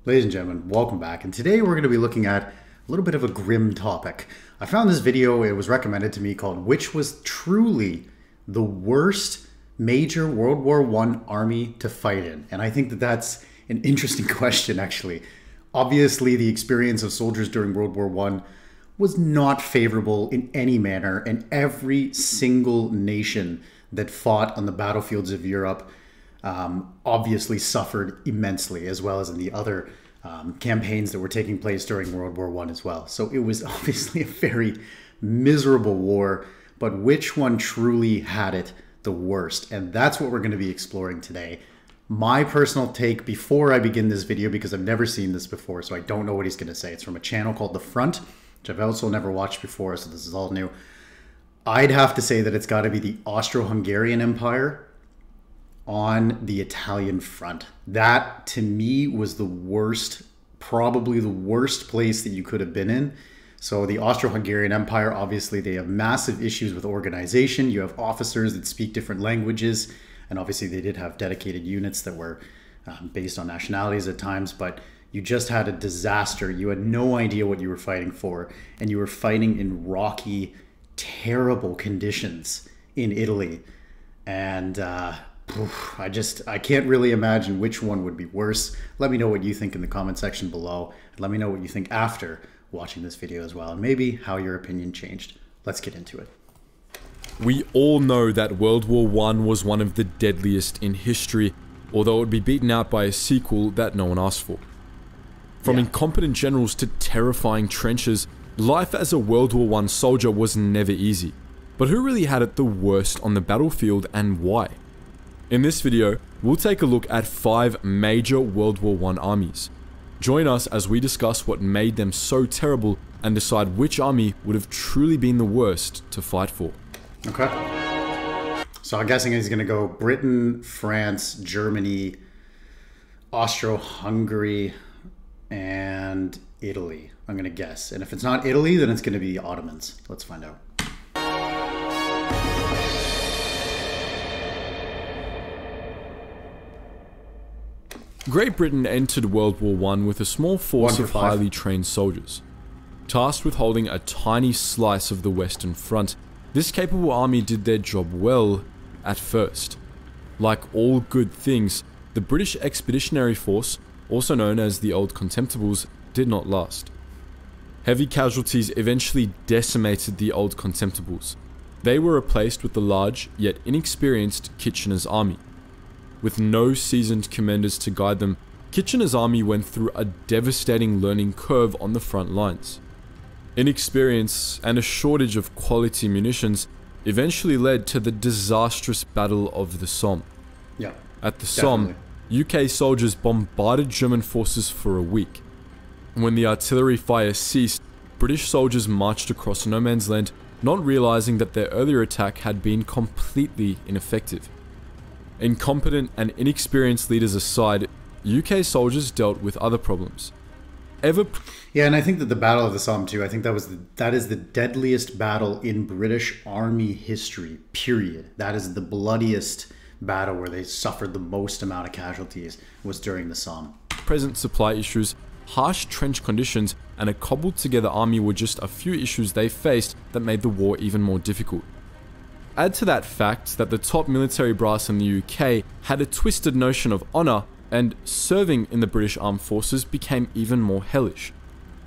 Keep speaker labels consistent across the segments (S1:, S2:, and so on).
S1: Ladies and gentlemen, welcome back. And today we're going to be looking at a little bit of a grim topic. I found this video, it was recommended to me, called "Which was truly the worst major World War I army to fight in?" And I think that that's an interesting question, actually. Obviously, the experience of soldiers during World War I was not favorable in any manner, and every single nation that fought on the battlefields of Europe obviously suffered immensely, as well as in the other campaigns that were taking place during World War I as well. So it was obviously a very miserable war, but which one truly had it the worst? And that's what we're going to be exploring today. My personal take before I begin this video, because I've never seen this before, so I don't know what he's going to say. It's from a channel called The Front, which I've also never watched before, so this is all new. I'd have to say that it's got to be the Austro-Hungarian Empire on the Italian front. That, to me, was the worst, probably the worst place that you could have been in. So the Austro-Hungarian Empire, obviously, they have massive issues with organization. You have officers that speak different languages, and obviously they did have dedicated units that were based on nationalities at times, but you just had a disaster. You had no idea what you were fighting for, and you were fighting in rocky, terrible conditions in Italy. And I can't really imagine which one would be worse. Let me know what you think in the comment section below. Let me know what you think after watching this video as well, and maybe how your opinion changed. Let's get into it.
S2: We all know that World War I was one of the deadliest in history, although it would be beaten out by a sequel that no one asked for. From incompetent generals to terrifying trenches, life as a World War I soldier was never easy. But who really had it the worst on the battlefield, and why? In this video, we'll take a look at 5 major World War I armies. Join us as we discuss what made them so terrible and decide which army would have truly been the worst to fight for.
S1: Okay. So I'm guessing he's going to go Britain, France, Germany, Austro-Hungary, and Italy. I'm going to guess. And if it's not Italy, then it's going to be the Ottomans. Let's find out.
S2: Great Britain entered World War I with a small force of highly trained soldiers. Tasked with holding a tiny slice of the Western Front, this capable army did their job well at first. Like all good things, the British Expeditionary Force, also known as the Old Contemptibles, did not last. Heavy casualties eventually decimated the Old Contemptibles. They were replaced with the large, yet inexperienced Kitchener's army. With no seasoned commanders to guide them, Kitchener's army went through a devastating learning curve on the front lines. Inexperience and a shortage of quality munitions eventually led to the disastrous Battle of the Somme. At the Somme, UK soldiers bombarded German forces for a week. When the artillery fire ceased, British soldiers marched across no man's land, not realizing that their earlier attack had been completely ineffective. Incompetent and inexperienced leaders aside, UK soldiers dealt with other problems.
S1: Yeah, and I think that the Battle of the Somme too, I think that is the deadliest battle in British Army history, period. That is the bloodiest battle where they suffered the most amount of casualties, was during the Somme.
S2: Present supply issues, harsh trench conditions, and a cobbled together army were just a few issues they faced that made the war even more difficult. Add to that fact that the top military brass in the UK had a twisted notion of honour, and serving in the British Armed Forces became even more hellish.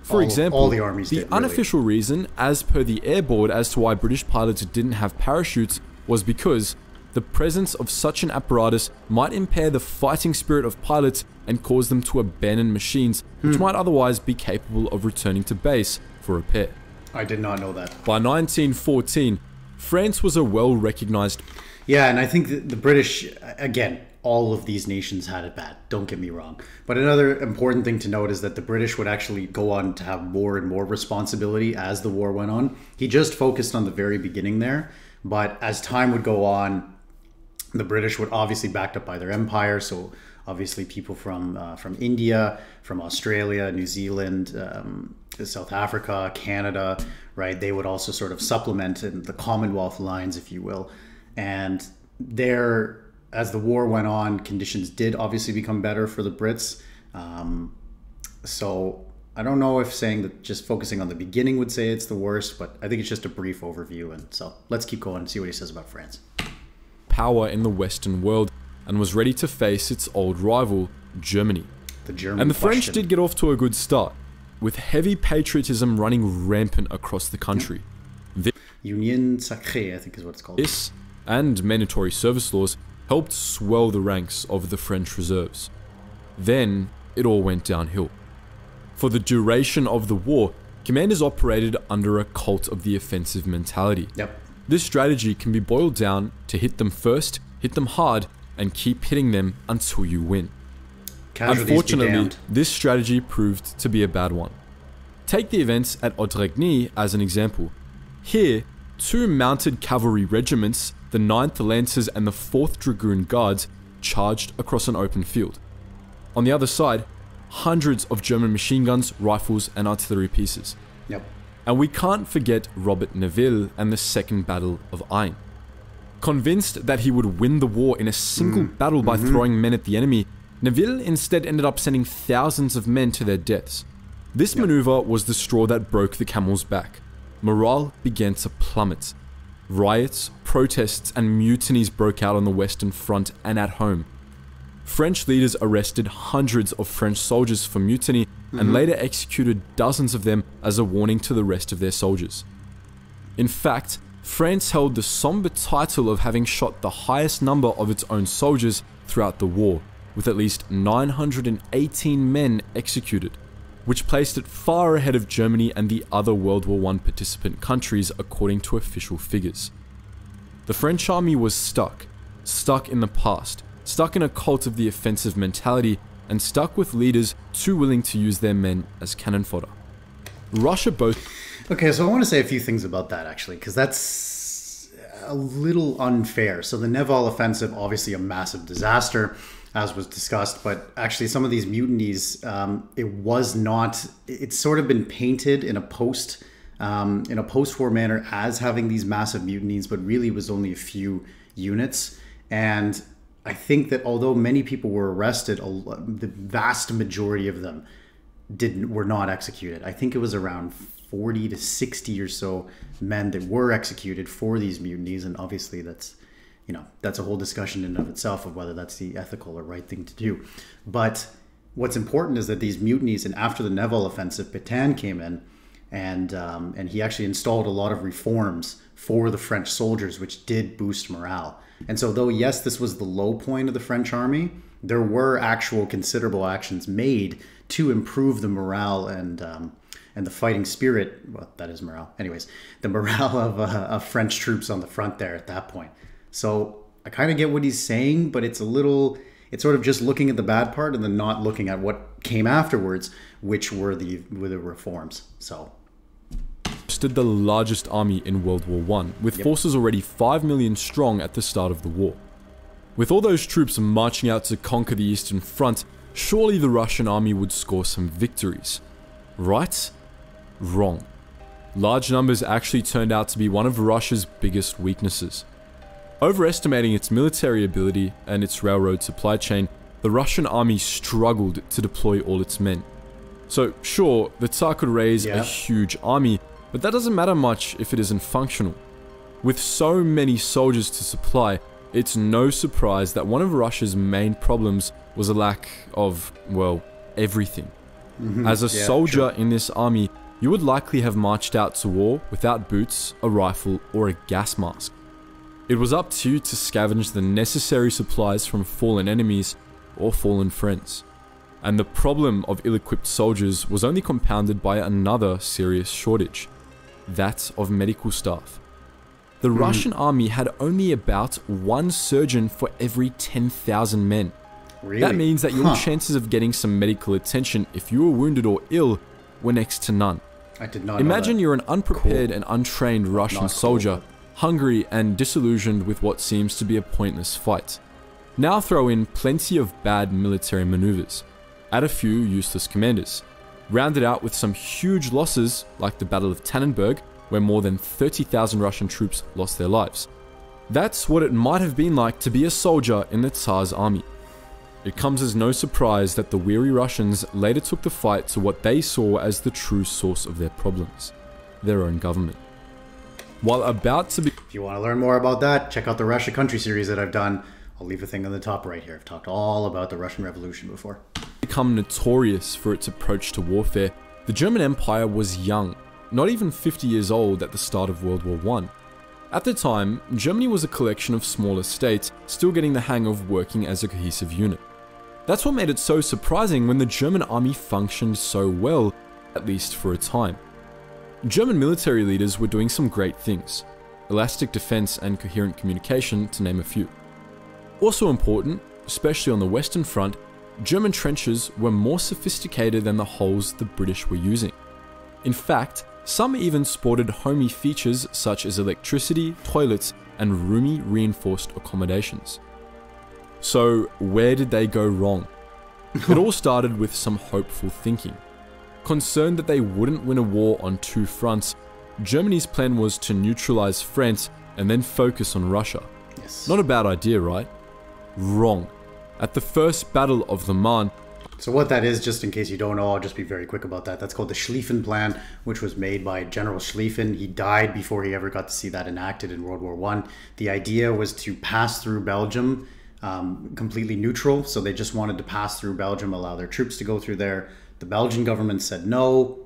S2: For example, the unofficial reason, as per the Air Board, as to why British pilots didn't have parachutes was because the presence of such an apparatus might impair the fighting spirit of pilots and cause them to abandon machines which might otherwise be capable of returning to base for repair.
S1: I did not know that.
S2: By 1914, France was a well-recognized...
S1: Yeah, and I think that the British, again, all of these nations had it bad, don't get me wrong. But another important thing to note is that the British would actually go on to have more and more responsibility as the war went on. He just focused on the very beginning there, but as time would go on, the British would obviously backed up by their empire, so obviously people from India, from Australia, New Zealand, South Africa, Canada, right? They would also sort of supplement in the Commonwealth lines, if you will. And there, as the war went on, conditions did obviously become better for the Brits. So I don't know if saying that just focusing on the beginning would say it's the worst, but I think it's just a brief overview. And so let's keep going and see what he says about France.
S2: Power in the Western world and was ready to face its old rival, Germany.
S1: The German
S2: And the French
S1: question.
S2: did get off to a good start, with heavy patriotism running rampant across the country.
S1: Union Sacrée, I think is what it's called.
S2: This, and mandatory service laws, helped swell the ranks of the French reserves. Then, it all went downhill. For the duration of the war, commanders operated under a cult of the offensive mentality.
S1: Yep.
S2: This strategy can be boiled down to hit them first, hit them hard, and keep hitting them until you win.
S1: Casualties
S2: Unfortunately, this strategy proved to be a bad one. Take the events at Audregny as an example. Here, two mounted cavalry regiments, the 9th Lancers and the 4th Dragoon Guards, charged across an open field. On the other side, hundreds of German machine guns, rifles, and artillery pieces.
S1: Yep.
S2: And we can't forget Robert Nivelle and the Second Battle of Aisne. Convinced that he would win the war in a single battle by throwing men at the enemy, Nivelle instead ended up sending thousands of men to their deaths. This maneuver was the straw that broke the camel's back. Morale began to plummet. Riots, protests, and mutinies broke out on the Western Front and at home. French leaders arrested hundreds of French soldiers for mutiny and later executed dozens of them as a warning to the rest of their soldiers. In fact, France held the somber title of having shot the highest number of its own soldiers throughout the war, with at least 918 men executed, which placed it far ahead of Germany and the other World War I participant countries according to official figures. The French army was stuck in the past, stuck in a cult of the offensive mentality, and stuck with leaders too willing to use their men as cannon fodder. Russia both...
S1: Okay, so I want to say a few things about that, actually, because that's a little unfair. So the Nivelle offensive, obviously a massive disaster, as was discussed, but actually some of these mutinies, it's sort of been painted in a post-war manner as having these massive mutinies, but really was only a few units. And I think that although many people were arrested, the vast majority of them were not executed. I think it was around 40 to 60 or so men that were executed for these mutinies, and obviously that's a whole discussion in and of itself of whether that's the ethical or right thing to do. But what's important is that these mutinies, and after the Nivelle offensive, Pétain came in, and he actually installed a lot of reforms for the French soldiers, which did boost morale. And so though, yes, this was the low point of the French army, there were actual considerable actions made to improve the morale and the fighting spirit. Well, that is morale. Anyways, the morale of French troops on the front there at that point. So I kind of get what he's saying, but it's sort of just looking at the bad part and then not looking at what came afterwards, which were the reforms. So
S2: stood the largest army in World War I, with forces already 5 million strong at the start of the war. With all those troops marching out to conquer the Eastern Front, surely the Russian army would score some victories. Right? Wrong. Large numbers actually turned out to be one of Russia's biggest weaknesses. Overestimating its military ability and its railroad supply chain, the Russian army struggled to deploy all its men. So sure, the Tsar could raise a huge army, but that doesn't matter much if it isn't functional. With so many soldiers to supply, it's no surprise that one of Russia's main problems was a lack of, well, everything. As a soldier in this army, you would likely have marched out to war without boots, a rifle, or a gas mask. It was up to you to scavenge the necessary supplies from fallen enemies or fallen friends. And the problem of ill-equipped soldiers was only compounded by another serious shortage, that of medical staff. The Russian army had only about one surgeon for every 10,000 men.
S1: Really?
S2: That means that your chances of getting some medical attention if you were wounded or ill were next to none.
S1: I did not
S2: Imagine
S1: know that.
S2: You're an unprepared and untrained Russian soldier, hungry and disillusioned with what seems to be a pointless fight. Now throw in plenty of bad military maneuvers, add a few useless commanders, round it out with some huge losses like the Battle of Tannenberg, where more than 30,000 Russian troops lost their lives. That's what it might have been like to be a soldier in the Tsar's army. It comes as no surprise that the weary Russians later took the fight to what they saw as the true source of their problems: their own government. While about to be...
S1: If you want to learn more about that, check out the Russia Country series that I've done. I'll leave a thing on the top right here. I've talked all about the Russian Revolution before.
S2: Become notorious for its approach to warfare, the German Empire was young, not even 50 years old at the start of World War I. At the time, Germany was a collection of smaller states, still getting the hang of working as a cohesive unit. That's what made it so surprising when the German army functioned so well, at least for a time. German military leaders were doing some great things: elastic defense and coherent communication, to name a few. Also important, especially on the Western Front, German trenches were more sophisticated than the holes the British were using. In fact, some even sported homey features such as electricity, toilets, and roomy reinforced accommodations. So where did they go wrong? It all started with some hopeful thinking. Concerned that they wouldn't win a war on two fronts, Germany's plan was to neutralize France and then focus on Russia.
S1: Yes.
S2: Not a bad idea, right? Wrong. At the First Battle of the Marne...
S1: So what that is, just in case you don't know, I'll just be very quick about that. That's called the Schlieffen Plan, which was made by General Schlieffen. He died before he ever got to see that enacted in World War I. The idea was to pass through Belgium completely neutral. So they just wanted to pass through Belgium, allow their troops to go through there. The Belgian government said no,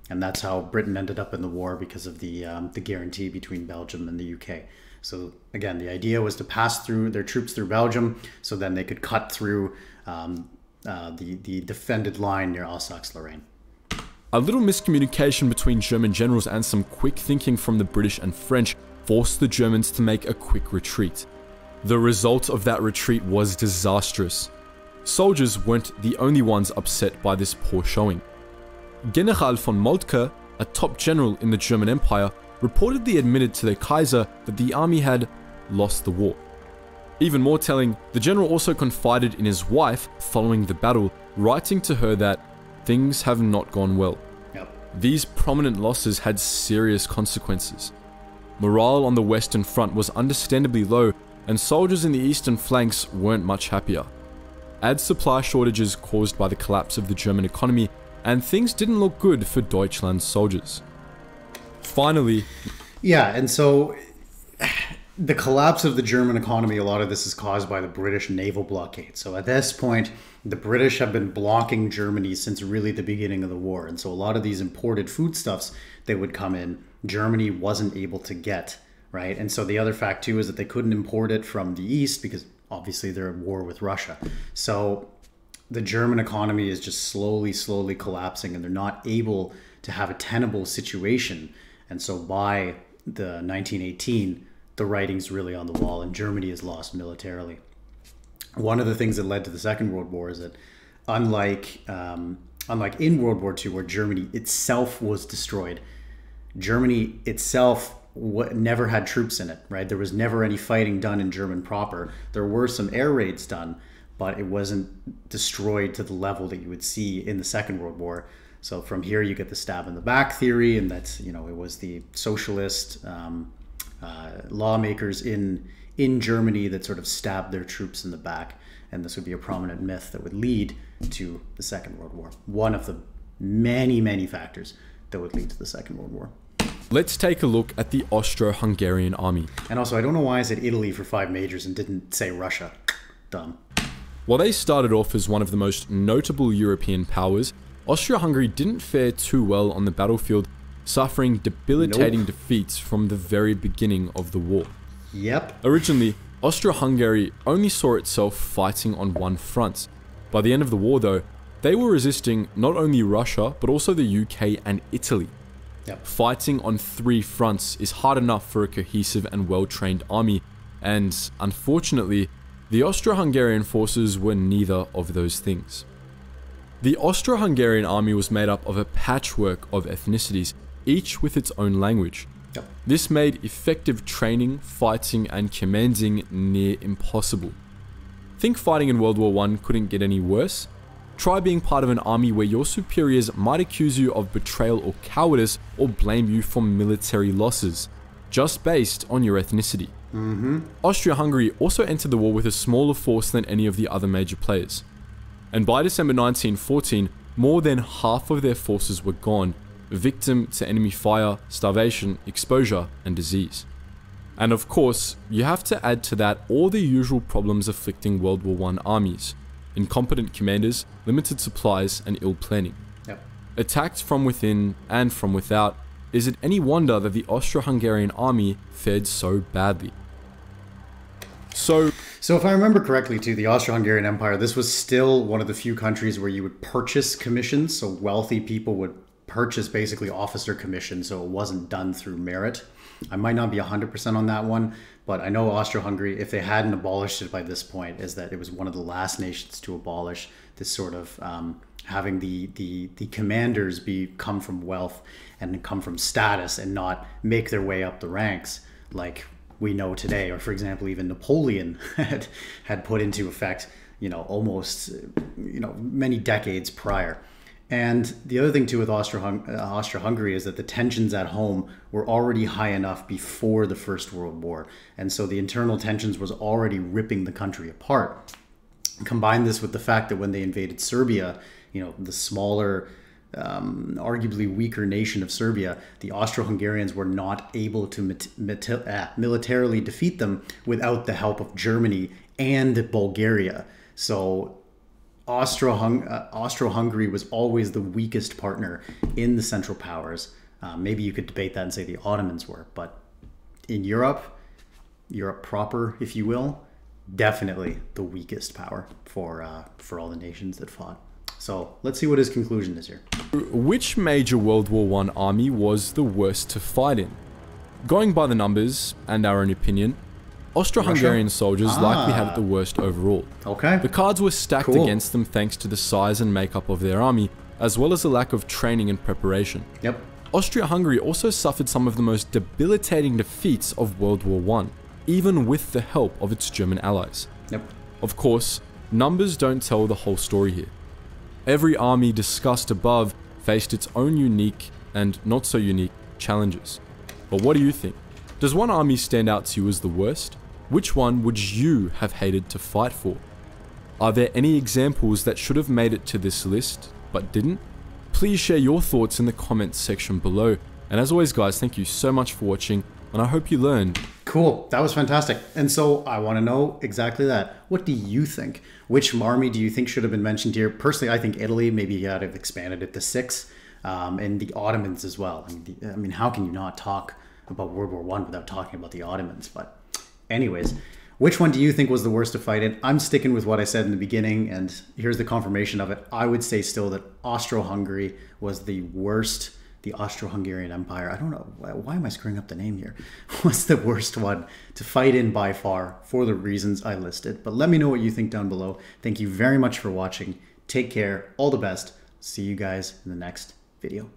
S1: and that's how Britain ended up in the war, because of the guarantee between Belgium and the UK. So again, the idea was to pass through their troops through Belgium, so then they could cut through the defended line near Alsace-Lorraine.
S2: A little miscommunication between German generals and some quick thinking from the British and French forced the Germans to make a quick retreat. The result of that retreat was disastrous. Soldiers weren't the only ones upset by this poor showing. General von Moltke, a top general in the German Empire, reportedly admitted to the Kaiser that the army had lost the war. Even more telling, the general also confided in his wife following the battle, writing to her that things have not gone well.
S1: Yep.
S2: These prominent losses had serious consequences. Morale on the Western Front was understandably low, and soldiers in the eastern flanks weren't much happier. Add supply shortages caused by the collapse of the German economy, and things didn't look good for Deutschland's soldiers. Finally...
S1: Yeah, and so the collapse of the German economy, a lot of this is caused by the British naval blockade. So at this point, the British have been blocking Germany since really the beginning of the war. And so a lot of these imported foodstuffs that would come in, Germany wasn't able to get, right? And so the other fact too is that they couldn't import it from the east because obviously they're at war with Russia. So the German economy is just slowly collapsing, and they're not able to have a tenable situation. And so by the 1918, the writing's really on the wall, and Germany is lost militarily. One of the things that led to the Second World War is that unlike in World War II, where Germany itself was destroyed, Germany itself never had troops in it, right? There was never any fighting done in German proper. There were some air raids done, but it wasn't destroyed to the level that you would see in the Second World War. So from here you get the stab in the back theory, and that's, you know, it was the socialist lawmakers in Germany that sort of stabbed their troops in the back, and this would be a prominent myth that would lead to the Second World War. One of the many factors that would lead to the Second World War.
S2: Let's take a look at the Austro-Hungarian army.
S1: And also, I don't know why I said Italy for 5 majors and didn't say Russia. Dumb.
S2: While they started off as one of the most notable European powers, Austria-Hungary didn't fare too well on the battlefield, suffering debilitating defeats from the very beginning of the war.
S1: Yep.
S2: Originally, Austria-Hungary only saw itself fighting on one front. By the end of the war though, they were resisting not only Russia, but also the UK and Italy.
S1: Yep.
S2: Fighting on 3 fronts is hard enough for a cohesive and well-trained army, and unfortunately, the Austro-Hungarian forces were neither of those things. The Austro-Hungarian army was made up of a patchwork of ethnicities, each with its own language.
S1: Yep.
S2: This made effective training, fighting, and commanding near impossible. Think fighting in World War I couldn't get any worse? Try being part of an army where your superiors might accuse you of betrayal or cowardice, or blame you for military losses, just based on your ethnicity. Austria-Hungary also entered the war with a smaller force than any of the other major players. And by December 1914, more than half of their forces were gone, victim to enemy fire, starvation, exposure, and disease. And of course, you have to add to that all the usual problems afflicting World War I armies: incompetent commanders, limited supplies, and ill planning.
S1: Yep.
S2: Attacked from within and from without, is it any wonder that the Austro-Hungarian army fared so badly? So
S1: if I remember correctly too, the Austro-Hungarian Empire, this was still one of the few countries where you would purchase commissions. So wealthy people would purchase basically officer commissions, so it wasn't done through merit. I might not be 100% on that one, but I know Austro-Hungary, if they hadn't abolished it by this point, is that it was one of the last nations to abolish this sort of having the commanders come from wealth and come from status and not make their way up the ranks like we know today. Or for example, even Napoleon had put into effect, almost, many decades prior. And the other thing too with Austro-Hungary is that the tensions at home were already high enough before the First World War. And so the internal tensions was already ripping the country apart. Combine this with the fact that when they invaded Serbia, the smaller, arguably weaker nation of Serbia, the Austro-Hungarians were not able to militarily defeat them without the help of Germany and Bulgaria. So Austro-Hungary was always the weakest partner in the Central Powers. Maybe you could debate that and say the Ottomans were, but in Europe proper, if you will, definitely the weakest power for all the nations that fought. So let's see what his conclusion is here.
S2: Which major World War I army was the worst to fight in? Going by the numbers and our own opinion, Austro-Hungarian soldiers likely had it the worst overall.
S1: Okay.
S2: The cards were stacked against them thanks to the size and makeup of their army, as well as the lack of training and preparation.
S1: Yep.
S2: Austria-Hungary also suffered some of the most debilitating defeats of World War I, even with the help of its German allies.
S1: Yep.
S2: Of course, numbers don't tell the whole story here. Every army discussed above faced its own unique and not so unique challenges. But what do you think? Does one army stand out to you as the worst? Which one would you have hated to fight for? Are there any examples that should have made it to this list, but didn't? Please share your thoughts in the comments section below. And as always guys, thank you so much for watching, and I hope you learned.
S1: Cool, that was fantastic. And so I want to know exactly that. What do you think? Which army do you think should have been mentioned here? Personally, I think Italy, maybe you had to have expanded it to 6, and the Ottomans as well. I mean, how can you not talk about World War I without talking about the Ottomans? But anyways, which one do you think was the worst to fight in? I'm sticking with what I said in the beginning, and here's the confirmation of it. I would say still that Austro-Hungary was the worst. The Austro-Hungarian Empire, I don't know, why am I screwing up the name here? Was the worst one to fight in by far for the reasons I listed. But let me know what you think down below. Thank you very much for watching. Take care. All the best. See you guys in the next video.